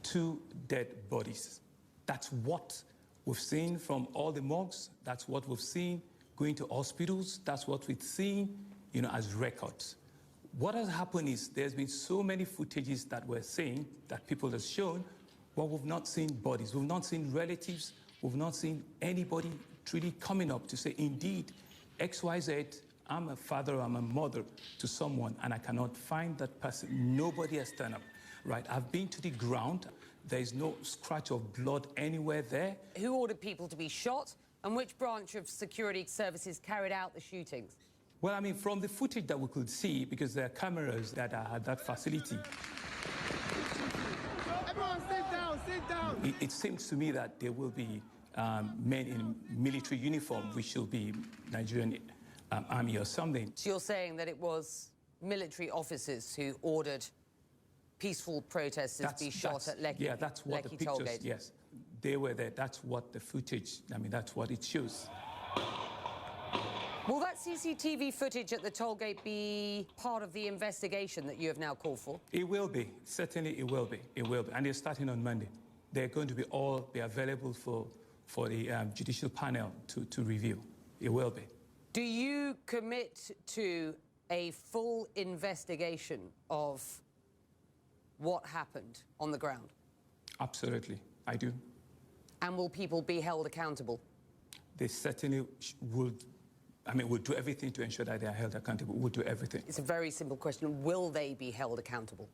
2 dead bodies. That's what we've seen from all the morgues. That's what we've seen going to hospitals. That's what we've seen, as records. What has happened is there's been so many footages that we're seeing, that people have shown, but we've not seen bodies. We've not seen relatives. We've not seen anybody truly coming up to say, indeed, XYZ, I'm a father or I'm a mother to someone, and I cannot find that person. Nobody has turned up. Right, I've been to the ground. There is no scratch of blood anywhere there. Who ordered people to be shot, and which branch of security services carried out the shootings? Well, I mean, from the footage that we could see, because there are cameras that are at that facility. Everyone sit down. It seems to me that there will be men in military uniform, which will be Nigerian army or something. So you're saying that it was military officers who ordered peaceful protesters be shot at Lekki? Yeah, that's what the pictures, Tollgate. yes. They were there. That's what the footage, that's what it shows. Will that CCTV footage at the tollgate be part of the investigation that you have now called for? It will be. Certainly it will be. It will be. And they're starting on Monday. They're going to be available for the judicial panel to review. It will be. Do you commit to a full investigation of what happened on the ground? Absolutely, I do. And will people be held accountable? They certainly would. We'll do everything to ensure that they are held accountable. We'll do everything. It's a very simple question. Will they be held accountable?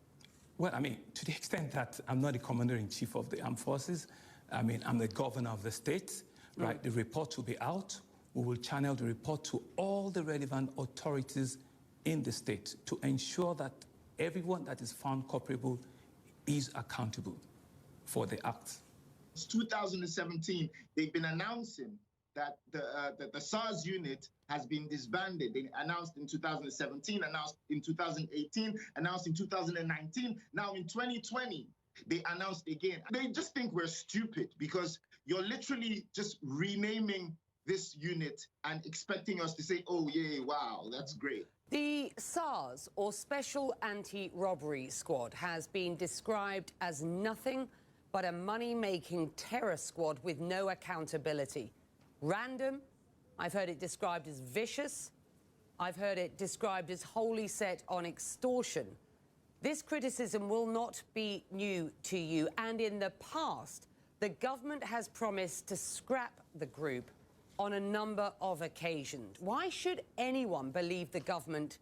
Well, to the extent that I'm not the commander-in-chief of the armed forces, I'm the governor of the state, right? The report will be out. We will channel the report to all the relevant authorities in the state to ensure that everyone that is found culpable is accountable for the act. It's 2017. They've been announcing that the SARS unit has been disbanded. They announced in 2017, announced in 2018, announced in 2019. Now in 2020, they announced again. They just think we're stupid because you're literally just renaming this unit and expecting us to say, oh, yeah, wow, that's great. The SARS, or Special Anti-Robbery Squad, has been described as nothing but a money-making terror squad with no accountability. Random. I've heard it described as vicious. I've heard it described as wholly set on extortion. This criticism will not be new to you, and in the past, the government has promised to scrap the group on a number of occasions. Why should anyone believe the government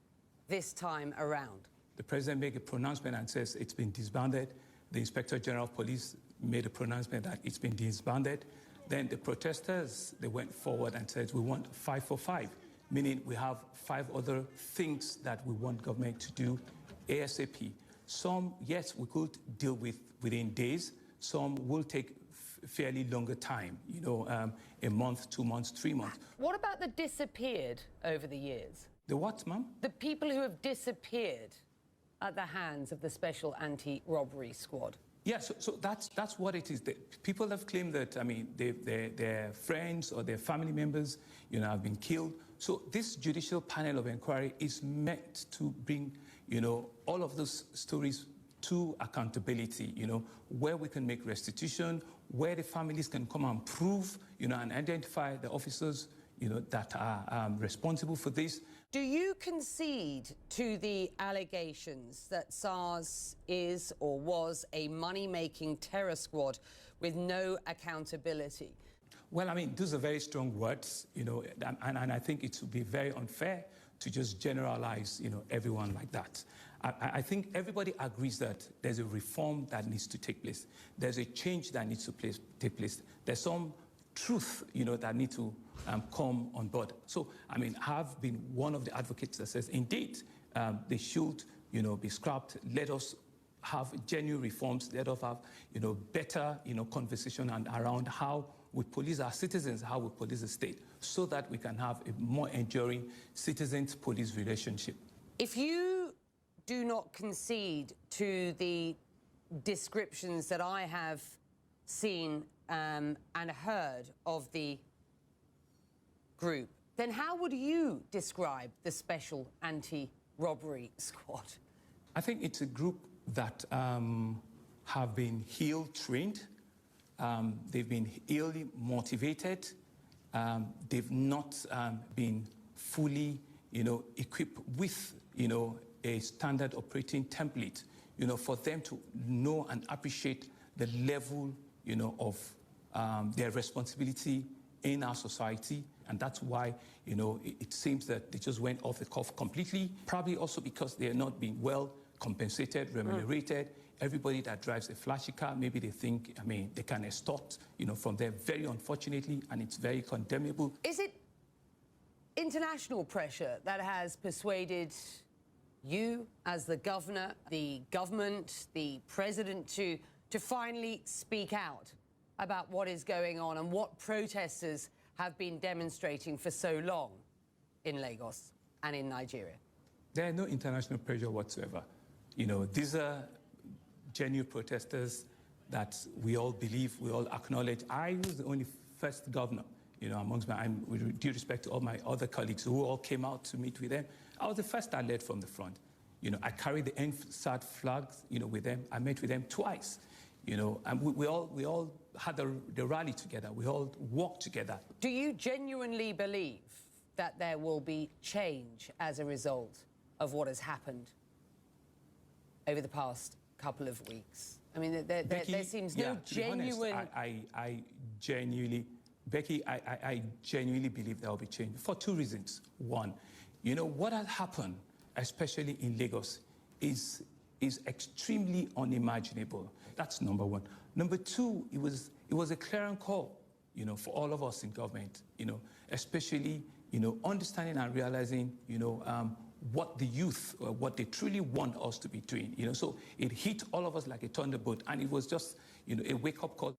this time around? The president made a pronouncement and says it's been disbanded. The Inspector General of Police made a pronouncement that it's been disbanded. Then the protesters, they went forward and said, we want 5 for 5, meaning we have 5 other things that we want government to do ASAP. Some, yes, we could deal with within days. Some will take fairly longer time, a month, 2 months, 3 months. What about the disappeared over the years? The what, ma'am? The people who have disappeared at the hands of the Special Anti-Robbery Squad. Yes, so that's what it is. People have claimed that, their friends or their family members, have been killed. So this judicial panel of inquiry is meant to bring, all of those stories to accountability, where we can make restitution, where the families can come and prove, and identify the officers, that are responsible for this. Do you concede to the allegations that SARS is or was a money-making terror squad with no accountability? Well, those are very strong words, and I think it would be very unfair to just generalize, everyone like that. I think everybody agrees that there's a reform that needs to take place. There's a change that needs to take place. There's some truth, that need to come on board. So, I've been one of the advocates that says, indeed, they should, be scrapped. Let us have genuine reforms. Let us have, better, conversation around how we police our citizens, how we police the state, so that we can have a more enduring citizens-police relationship. If you do not concede to the descriptions that I have seen and heard of the group, then how would you describe the Special Anti-Robbery Squad? I think it's a group that have been ill trained. They've been illy motivated. They've not been fully, equipped with, a standard operating template, for them to know and appreciate the level, of their responsibility in our society. And that's why, it seems that they just went off the cuff completely, probably also because they are not being well compensated, remunerated. Everybody that drives a flashy car, maybe they think, they can extort, from there, very unfortunately, and it's very condemnable. Is it international pressure that has persuaded you as the governor, the government, the president to finally speak out about what is going on and what protesters have been demonstrating for so long in Lagos and in Nigeria? There are no international pressure whatsoever. These are genuine protesters that we all believe, we all acknowledge. I was the only first governor, amongst with due respect to all my other colleagues who all came out to meet with them. I was the first that led from the front. I carried the NSAD flags, with them. I met with them twice, and we all had the rally together. We all walked together. Do you genuinely believe that there will be change as a result of what has happened over the past couple of weeks? Becky, there seems no genuine... I genuinely, Becky, I genuinely believe there will be change for two reasons. One, what has happened, especially in Lagos, is extremely unimaginable. That's number one. Number two, it was a clarion call, for all of us in government, especially, understanding and realizing, what the youth, what they truly want us to be doing, So it hit all of us like a thunderbolt, and it was just, a wake-up call.